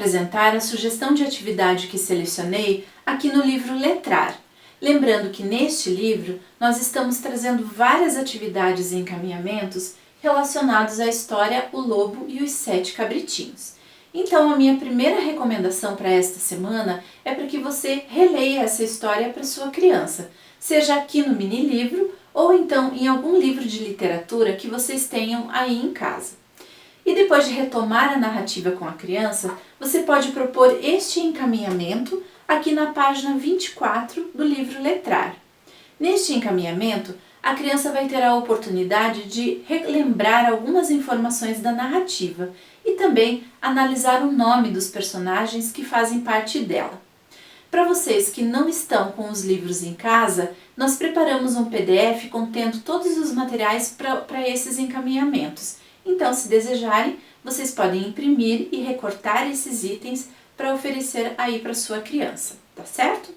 apresentar a sugestão de atividade que selecionei aqui no livro Letrar. Lembrando que neste livro nós estamos trazendo várias atividades e encaminhamentos relacionados à história O Lobo e os Sete Cabritinhos. Então a minha primeira recomendação para esta semana é para que você releia essa história para sua criança, seja aqui no mini livro ou então em algum livro de literatura que vocês tenham aí em casa. E depois de retomar a narrativa com a criança, você pode propor este encaminhamento aqui na página 24 do livro Letrar. Neste encaminhamento, a criança vai ter a oportunidade de relembrar algumas informações da narrativa e também analisar o nome dos personagens que fazem parte dela. Para vocês que não estão com os livros em casa, nós preparamos um PDF contendo todos os materiais para esses encaminhamentos. Então, se desejarem, vocês podem imprimir e recortar esses itens para oferecer aí para sua criança, tá certo?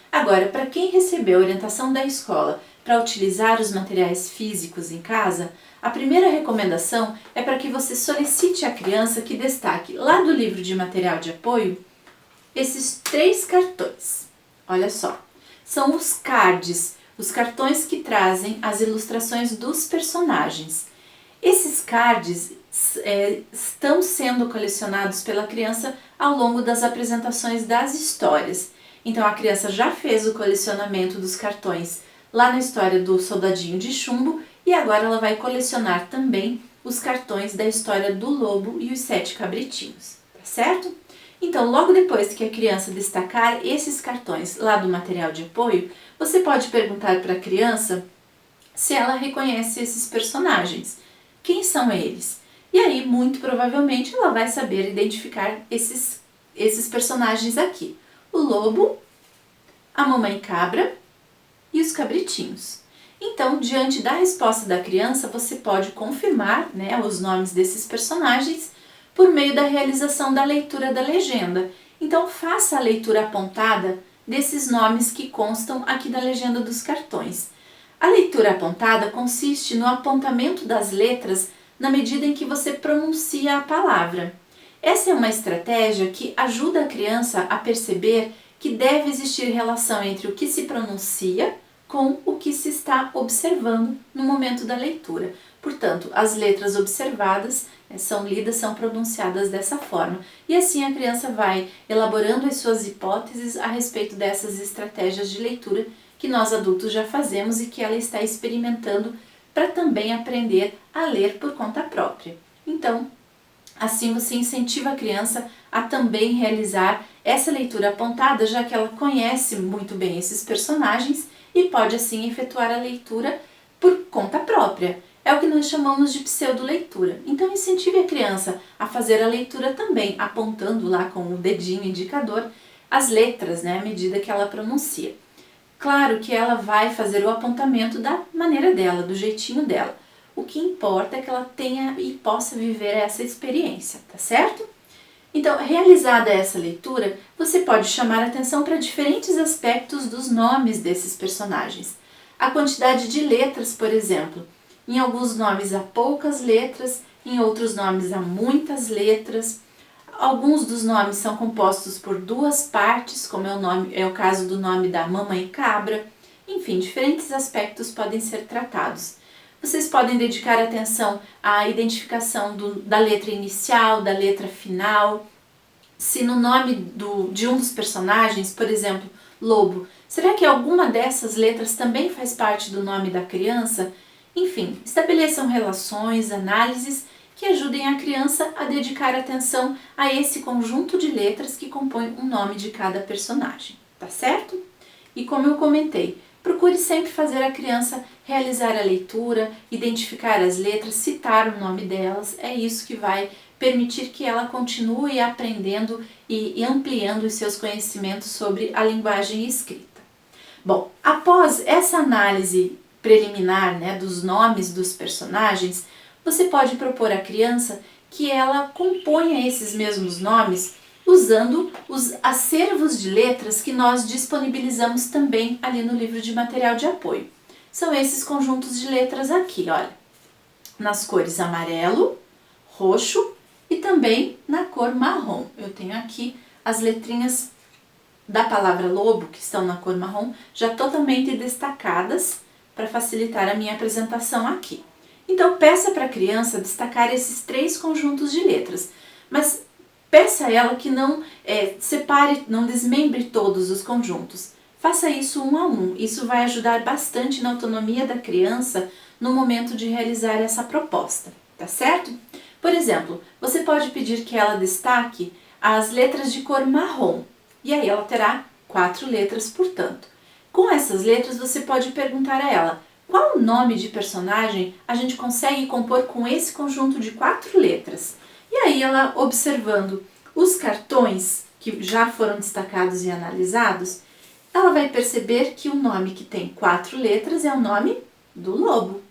Agora, para quem recebeu a orientação da escola para utilizar os materiais físicos em casa, a primeira recomendação é para que você solicite à criança que destaque lá do livro de material de apoio esses 3 cartões. Olha só, são os cards, os cartões que trazem as ilustrações dos personagens. Esses cards estão sendo colecionados pela criança ao longo das apresentações das histórias. Então a criança já fez o colecionamento dos cartões lá na história do Soldadinho de Chumbo e agora ela vai colecionar também os cartões da história do Lobo e os Sete Cabritinhos, tá certo? Então, logo depois que a criança destacar esses cartões lá do material de apoio, você pode perguntar para a criança se ela reconhece esses personagens. Quem são eles? E aí, muito provavelmente, ela vai saber identificar esses personagens aqui. O lobo, a mamãe cabra e os cabritinhos. Então, diante da resposta da criança, você pode confirmar, né, os nomes desses personagens por meio da realização da leitura da legenda. Então, faça a leitura apontada desses nomes que constam aqui da legenda dos cartões. A leitura apontada consiste no apontamento das letras na medida em que você pronuncia a palavra. Essa é uma estratégia que ajuda a criança a perceber que deve existir relação entre o que se pronuncia com o que se está observando no momento da leitura. Portanto, as letras observadas são lidas, são pronunciadas dessa forma. E assim a criança vai elaborando as suas hipóteses a respeito dessas estratégias de leitura que nós adultos já fazemos e que ela está experimentando para também aprender a ler por conta própria. Então, assim você incentiva a criança a também realizar essa leitura apontada, já que ela conhece muito bem esses personagens e pode assim efetuar a leitura por conta própria. É o que nós chamamos de pseudo-leitura. Então incentive a criança a fazer a leitura também, apontando lá com o dedinho indicador as letras, né, à medida que ela pronuncia. Claro que ela vai fazer o apontamento da maneira dela, do jeitinho dela. O que importa é que ela tenha e possa viver essa experiência, tá certo? Então, realizada essa leitura, você pode chamar atenção para diferentes aspectos dos nomes desses personagens. A quantidade de letras, por exemplo. Em alguns nomes há poucas letras, em outros nomes há muitas letras. Alguns dos nomes são compostos por 2 partes, como é o caso do nome da mamãe cabra. Enfim, diferentes aspectos podem ser tratados. Vocês podem dedicar atenção à identificação da letra inicial, da letra final. Se no nome de um dos personagens, por exemplo, Lobo, será que alguma dessas letras também faz parte do nome da criança? Enfim, estabeleçam relações, análises que ajudem a criança a dedicar atenção a esse conjunto de letras que compõe o nome de cada personagem, tá certo? E como eu comentei, procure sempre fazer a criança realizar a leitura, identificar as letras, citar o nome delas, é isso que vai permitir que ela continue aprendendo e ampliando os seus conhecimentos sobre a linguagem escrita. Bom, após essa análise preliminar, né, dos nomes dos personagens, você pode propor à criança que ela componha esses mesmos nomes usando os acervos de letras que nós disponibilizamos também ali no livro de material de apoio. São esses conjuntos de letras aqui, olha, nas cores amarelo, roxo e também na cor marrom. Eu tenho aqui as letrinhas da palavra lobo, que estão na cor marrom, já totalmente destacadas para facilitar a minha apresentação aqui. Então, peça para a criança destacar esses 3 conjuntos de letras, mas peça a ela que não separe, não desmembre todos os conjuntos. Faça isso um a um, isso vai ajudar bastante na autonomia da criança no momento de realizar essa proposta, tá certo? Por exemplo, você pode pedir que ela destaque as letras de cor marrom, e aí ela terá 4 letras, portanto. Com essas letras, você pode perguntar a ela qual nome de personagem a gente consegue compor com esse conjunto de 4 letras. E aí ela, observando os cartões que já foram destacados e analisados, ela vai perceber que o nome que tem 4 letras é o nome do lobo.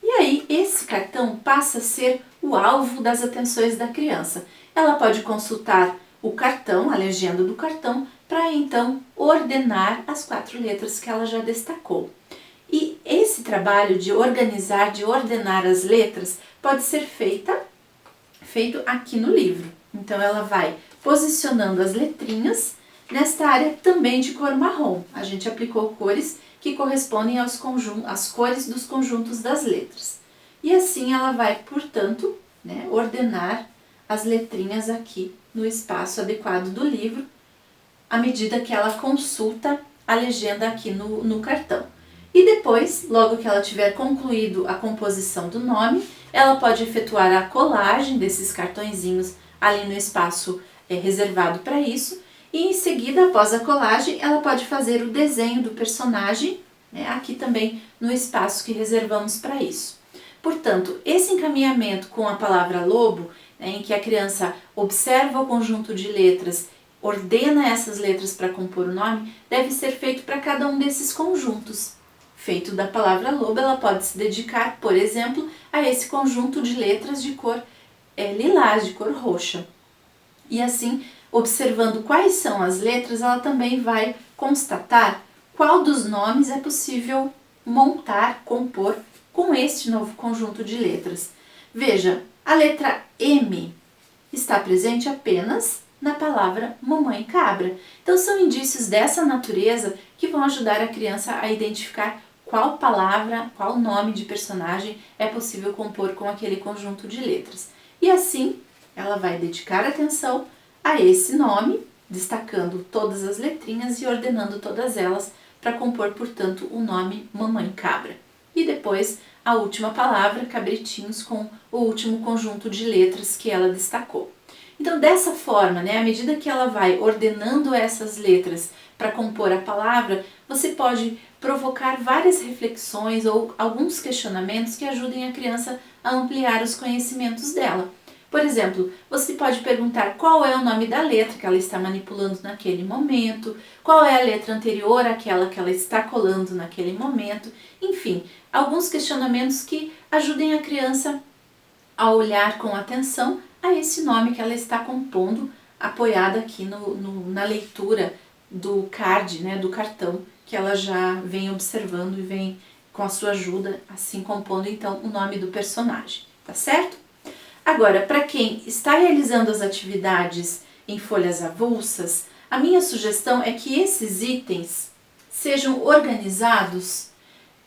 E aí esse cartão passa a ser o alvo das atenções da criança. Ela pode consultar o cartão, a legenda do cartão, para então ordenar as 4 letras que ela já destacou. E esse trabalho de organizar, de ordenar as letras, pode ser feito aqui no livro. Então ela vai posicionando as letrinhas nesta área também de cor marrom. A gente aplicou cores que correspondem às cores dos conjuntos das letras. E assim ela vai, portanto, ordenar as letrinhas aqui no espaço adequado do livro, à medida que ela consulta a legenda aqui no cartão. E depois, logo que ela tiver concluído a composição do nome, ela pode efetuar a colagem desses cartõezinhos ali no espaço reservado para isso, e em seguida, após a colagem, ela pode fazer o desenho do personagem, aqui também no espaço que reservamos para isso. Portanto, esse encaminhamento com a palavra lobo, em que a criança observa o conjunto de letras, ordena essas letras para compor o nome, deve ser feito para cada um desses conjuntos. Feito da palavra lobo, ela pode se dedicar, por exemplo, a esse conjunto de letras de cor lilás, de cor roxa. E assim, observando quais são as letras, ela também vai constatar qual dos nomes é possível montar, compor com este novo conjunto de letras. Veja, a letra M está presente apenas na palavra mamãe cabra. Então são indícios dessa natureza que vão ajudar a criança a identificar qual palavra, qual nome de personagem é possível compor com aquele conjunto de letras. E assim, ela vai dedicar atenção a esse nome, destacando todas as letrinhas e ordenando todas elas para compor, portanto, o nome mamãe cabra. E depois a última palavra, cabritinhos, com o último conjunto de letras que ela destacou. Então, dessa forma, à medida que ela vai ordenando essas letras para compor a palavra, você pode provocar várias reflexões ou alguns questionamentos que ajudem a criança a ampliar os conhecimentos dela. Por exemplo, você pode perguntar qual é o nome da letra que ela está manipulando naquele momento, qual é a letra anterior àquela que ela está colando naquele momento, enfim, alguns questionamentos que ajudem a criança a olhar com atenção a esse nome que ela está compondo, apoiada aqui na leitura do card, do cartão, que ela já vem observando e vem com a sua ajuda, assim compondo então o nome do personagem, tá certo? Agora, para quem está realizando as atividades em folhas avulsas, a minha sugestão é que esses itens sejam organizados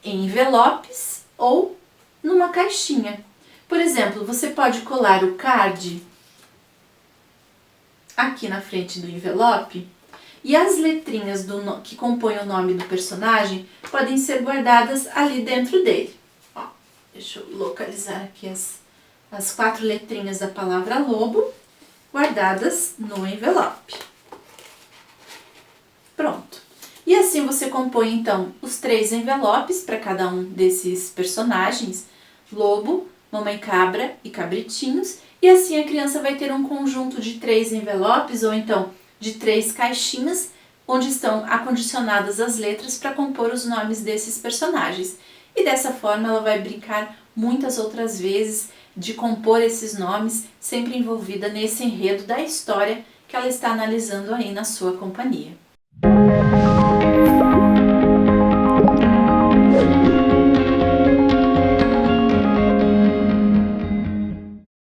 em envelopes ou numa caixinha. Por exemplo, você pode colar o card aqui na frente do envelope e as letrinhas que compõem o nome do personagem podem ser guardadas ali dentro dele. Deixa eu localizar aqui as 4 letrinhas da palavra lobo guardadas no envelope. Pronto. E assim você compõe então os 3 envelopes para cada um desses personagens, lobo, mamãe cabra e cabritinhos, e assim a criança vai ter um conjunto de 3 envelopes ou então de 3 caixinhas onde estão acondicionadas as letras para compor os nomes desses personagens. E dessa forma ela vai brincar muitas outras vezes de compor esses nomes, sempre envolvida nesse enredo da história que ela está analisando aí na sua companhia.